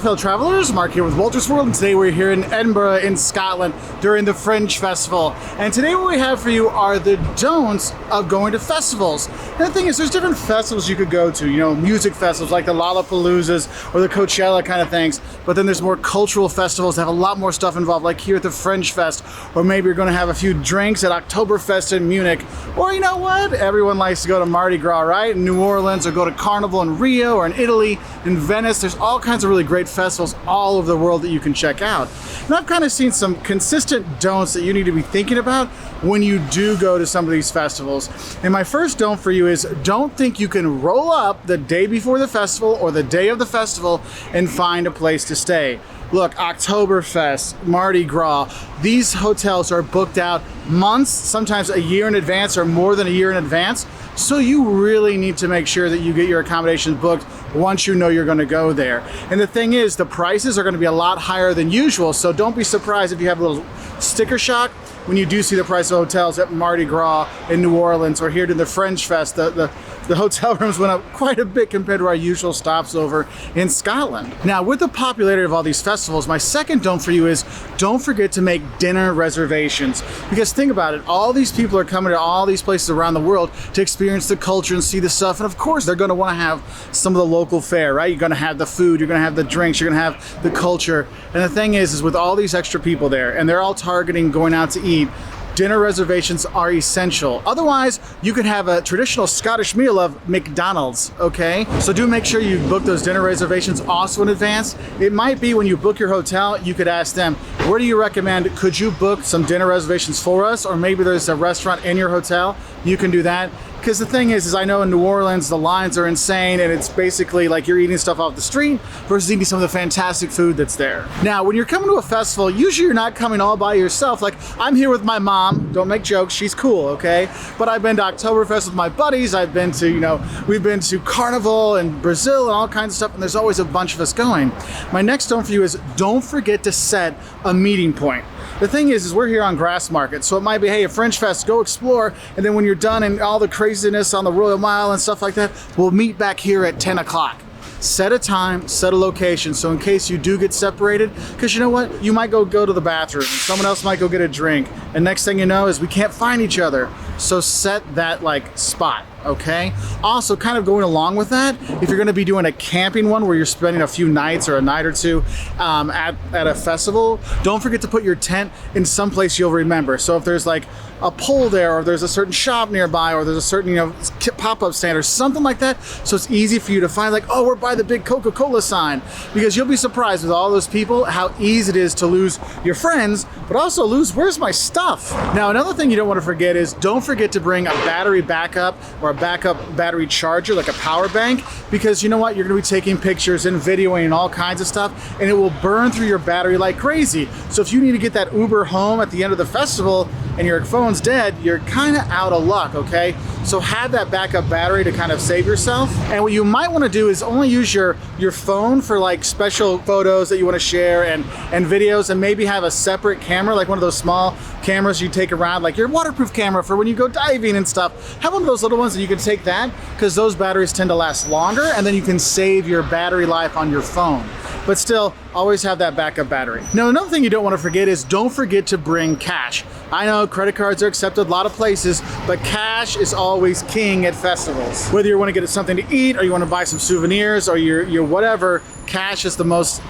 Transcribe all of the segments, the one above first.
fellow travelers, Mark here with Wolters World, and today we're here in Edinburgh in Scotland during the Fringe Festival. And today what we have for you are the don'ts of going to festivals. And the thing is, there's different festivals you could go to, you know, music festivals like the Lollapaloozas or the Coachella kind of things, but then there's more cultural festivals that have a lot more stuff involved, like here at the Fringe Fest, or maybe you're gonna have a few drinks at Oktoberfest in Munich, or you know what, everyone likes to go to Mardi Gras, right? In New Orleans, or go to Carneval in Rio, or in Italy, in Venice. There's all kinds of really great festivals all over the world that you can check out. And I've kind of seen some consistent don'ts that you need to be thinking about when you do go to some of these festivals. And my first don't for you is don't think you can roll up the day before the festival or the day of the festival and find a place to stay. Look, Oktoberfest, Mardi Gras, these hotels are booked out months, sometimes a year in advance or more than a year in advance. So you really need to make sure that you get your accommodations booked once you know you're going to go there. And the thing is, the prices are going to be a lot higher than usual, so don't be surprised if you have a little sticker shock when you do see the price of hotels at Mardi Gras in New Orleans or here to the Fringe Fest. The hotel rooms went up quite a bit compared to our usual stops over in Scotland. Now, with the popularity of all these festivals, my second don't for you is don't forget to make dinner reservations. Because think about it, all these people are coming to all these places around the world to experience the culture and see the stuff, and of course they're going to want to have some of the local fare, right? You're going to have the food, you're going to have the drinks, you're going to have the culture. And the thing is with all these extra people there, and they're all targeting going out to eat, dinner reservations are essential. Otherwise, you could have a traditional Scottish meal of McDonald's, okay? So do make sure you book those dinner reservations also in advance. It might be when you book your hotel, you could ask them, where do you recommend, could you book some dinner reservations for us? Or maybe there's a restaurant in your hotel, you can do that. Because the thing is I know in New Orleans, the lines are insane and it's basically like you're eating stuff off the street versus eating some of the fantastic food that's there. Now, when you're coming to a festival, usually you're not coming all by yourself. Like, I'm here with my mom, don't make jokes, she's cool, okay? But I've been to Oktoberfest with my buddies, I've been to, you know, we've been to Carneval and Brazil and all kinds of stuff, and there's always a bunch of us going. My next don't for you is don't forget to set a meeting point. The thing is we're here on Grassmarket, so it might be, hey, a Fringe Fest, go explore, and then when you're done and all the craziness on the Royal Mile and stuff like that, we'll meet back here at 10 o'clock. Set a time, set a location, so in case you do get separated, because you know what, you might go to the bathroom, someone else might go get a drink, and next thing you know is we can't find each other. So set that like spot, okay? Also, kind of going along with that, if you're gonna be doing a camping one where you're spending a few nights or a night or two at a festival, don't forget to put your tent in some place you'll remember. So if there's like a pole there, or there's a certain shop nearby, or there's a certain, you know, pop-up stand or something like that, so it's easy for you to find, like, oh, we're by the big Coca-Cola sign, because you'll be surprised with all those people how easy it is to lose your friends, but also lose, where's my stuff? Now, another thing you don't want to forget is don't forget to bring a battery backup or a backup battery charger, like a power bank, because you know what, you're going to be taking pictures and videoing and all kinds of stuff, and it will burn through your battery like crazy. So if you need to get that Uber home at the end of the festival and your phone's dead, you're kind of out of luck, okay? So have that backup battery to kind of save yourself. And what you might want to do is only use your phone for like special photos that you want to share and videos, and maybe have a separate camera, like one of those small cameras you take around, like your waterproof camera for when you go diving and stuff. Have one of those little ones and you can take that, because those batteries tend to last longer, and then you can save your battery life on your phone. But still, always have that backup battery. Now, another thing you don't want to forget is don't forget to bring cash. I know credit cards are accepted a lot of places, but cash is always king at festivals. Whether you want to get something to eat, or you want to buy some souvenirs, or your whatever, cash is the most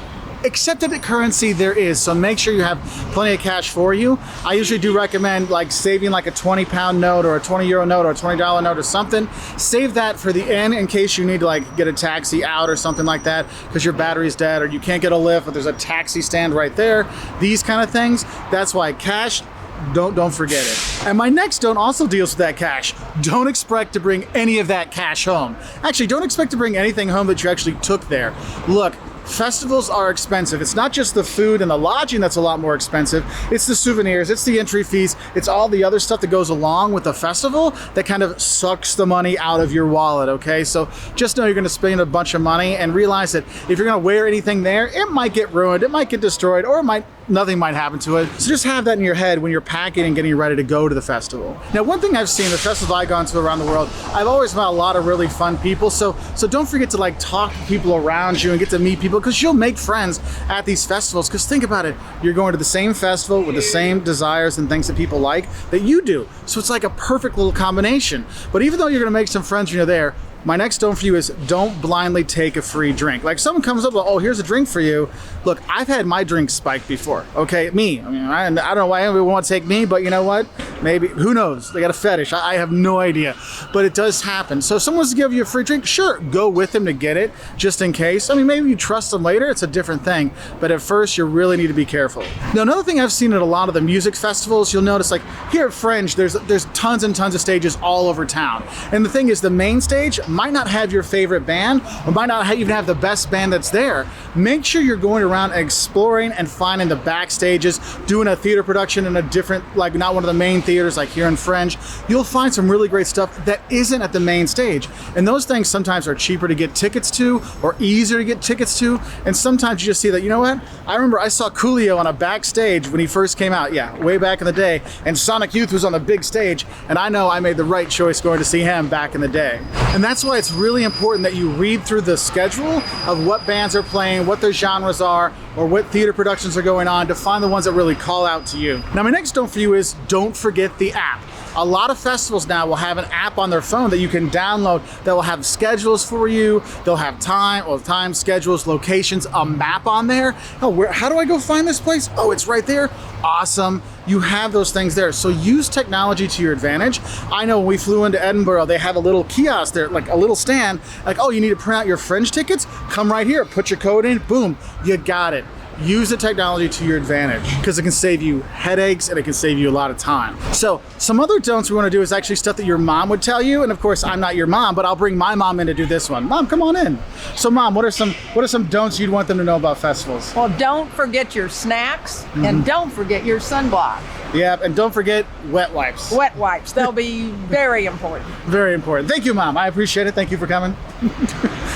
accepted currency there is, so make sure you have plenty of cash for you. I usually do recommend like saving like a 20-pound note or a 20-euro note or a $20 note or something. Save that for the end in case you need to like get a taxi out or something like that because your battery's dead, or you can't get a lift, but there's a taxi stand right there. These kind of things. That's why cash, don't forget it. And my next don't also deals with that cash. Don't expect to bring any of that cash home. Actually, don't expect to bring anything home that you actually took there. Look, festivals are expensive. It's not just the food and the lodging that's a lot more expensive. It's the souvenirs, it's the entry fees, it's all the other stuff that goes along with the festival that kind of sucks the money out of your wallet, okay? So just know you're gonna spend a bunch of money, and realize that if you're gonna wear anything there, it might get ruined, it might get destroyed, or it might nothing might happen to it. So just have that in your head when you're packing and getting ready to go to the festival. Now, one thing I've seen, the festivals I've gone to around the world, I've always met a lot of really fun people. So don't forget to like talk to people around you and get to meet people, because you'll make friends at these festivals. Because think about it, you're going to the same festival with the same desires and things that people like that you do. So it's like a perfect little combination. But even though you're gonna make some friends when you're there, my next don't for you is don't blindly take a free drink. Like someone comes up, oh, here's a drink for you. Look, I've had my drink spiked before, okay? Me, I mean, I don't know why anybody wants to take me, but you know what? Maybe, who knows? They got a fetish, I have no idea. But it does happen. So if someone wants to give you a free drink, sure, go with them to get it, just in case. I mean, maybe you trust them later, it's a different thing. But at first, you really need to be careful. Now, another thing I've seen at a lot of the music festivals, you'll notice like here at Fringe, there's tons and tons of stages all over town. And the thing is, the main stage might not have your favorite band, or might not even have the best band that's there. Make sure you're going around exploring and finding the backstages, doing a theater production in a different, like not one of the main theaters like here in Fringe. You'll find some really great stuff that isn't at the main stage. And those things sometimes are cheaper to get tickets to or easier to get tickets to. And sometimes you just see that, you know what? I remember I saw Coolio on a backstage when he first came out, yeah, way back in the day, and Sonic Youth was on the big stage, and I know I made the right choice going to see him back in the day. And that's why it's really important that you read through the schedule of what bands are playing, what their genres are, or what theater productions are going on to find the ones that really call out to you. Now, my next don't for you is don't forget the app. A lot of festivals now will have an app on their phone that you can download that will have schedules for you. They'll have time schedules, locations, a map on there. Oh, how do I go find this place? Oh, it's right there. Awesome. You have those things there. So use technology to your advantage. I know when we flew into Edinburgh, they have a little kiosk there, like a little stand, like, oh, you need to print out your Fringe tickets? Come right here, put your code in, boom, you got it. Use the technology to your advantage, because it can save you headaches and it can save you a lot of time. So some other don'ts we want to do is actually stuff that your mom would tell you. And of course, I'm not your mom, but I'll bring my mom in to do this one. Mom, come on in. So Mom, what are some don'ts you'd want them to know about festivals? Well, don't forget your snacks, and don't forget your sunblock. Yep, and don't forget wet wipes. Wet wipes, they'll be very important. Very important. Thank you, Mom. I appreciate it. Thank you for coming.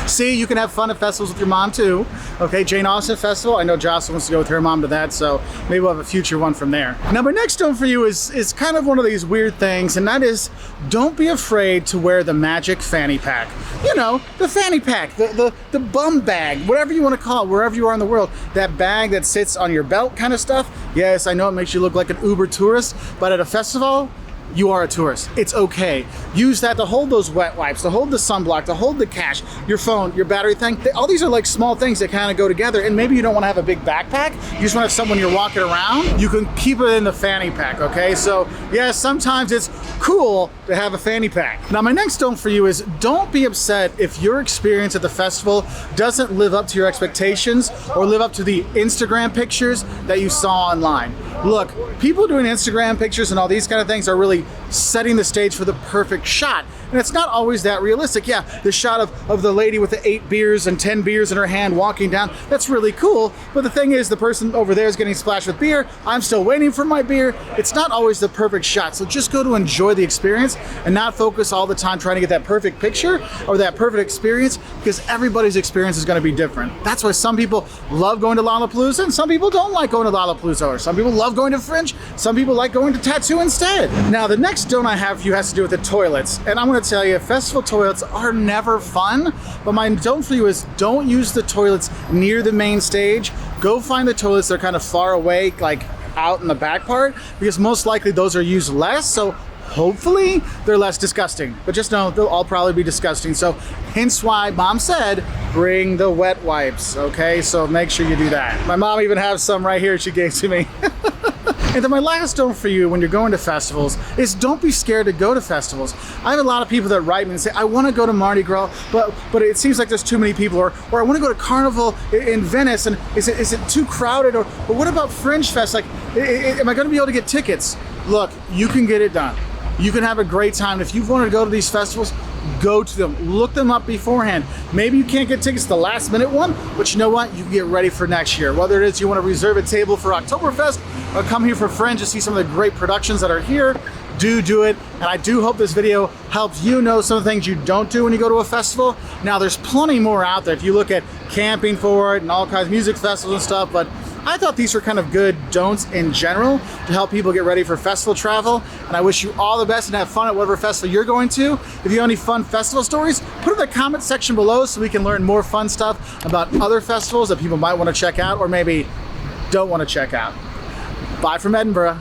See, you can have fun at festivals with your mom too. Okay, Jane Austen Festival. I know Jocelyn wants to go with her mom to that, so maybe we'll have a future one from there. Now, my next don't for you is kind of one of these weird things, and that is don't be afraid to wear the magic fanny pack. You know, the fanny pack, the bum bag, whatever you want to call it, wherever you are in the world. That bag that sits on your belt kind of stuff. Yes, I know it makes you look like an Uber tourist, but at a festival, you are a tourist. It's okay. Use that to hold those wet wipes, to hold the sunblock, to hold the cash, your phone, your battery thing. All these are like small things that kind of go together, and maybe you don't want to have a big backpack. You just want to have someone you're walking around. You can keep it in the fanny pack, okay? So yeah, sometimes it's cool to have a fanny pack. Now, my next don't for you is don't be upset if your experience at the festival doesn't live up to your expectations or live up to the Instagram pictures that you saw online. Look, people doing Instagram pictures and all these kind of things are really setting the stage for the perfect shot. And it's not always that realistic. Yeah, the shot of the lady with the 8 beers and 10 beers in her hand walking down, that's really cool. But the thing is, the person over there is getting splashed with beer. I'm still waiting for my beer. It's not always the perfect shot. So just go to enjoy the experience and not focus all the time trying to get that perfect picture or that perfect experience, because everybody's experience is going to be different. That's why some people love going to Lollapalooza and some people don't like going to Lollapalooza, or some people love going to Fringe, some people like going to Tattoo instead. Now, the next don't I have for you has to do with the toilets. And I'm going to tell you, festival toilets are never fun, but my don't for you is don't use the toilets near the main stage. Go find the toilets that are kind of far away, like out in the back part, because most likely those are used less, so hopefully they're less disgusting. But just know they'll all probably be disgusting. So hence why Mom said bring the wet wipes, okay? So make sure you do that. My mom even has some right here she gave to me. And then my last don't for you when you're going to festivals is don't be scared to go to festivals. I have a lot of people that write me and say, I want to go to Mardi Gras, but it seems like there's too many people, or I want to go to Carnival in Venice, and is it too crowded, or what about Fringe Fest? Like, am I going to be able to get tickets? Look, you can get it done. You can have a great time. If you've wanted to go to these festivals, go to them. Look them up beforehand. Maybe you can't get tickets to the last minute one, but you know what? You can get ready for next year. Whether it is you want to reserve a table for Oktoberfest or come here for Fringe to see some of the great productions that are here, do it. And I do hope this video helps you know some of the things you don't do when you go to a festival. Now, there's plenty more out there if you look at camping for it and all kinds of music festivals and stuff, but I thought these were kind of good don'ts in general to help people get ready for festival travel. And I wish you all the best and have fun at whatever festival you're going to. If you have any fun festival stories, put it in the comment section below so we can learn more fun stuff about other festivals that people might want to check out or maybe don't want to check out. Bye from Edinburgh.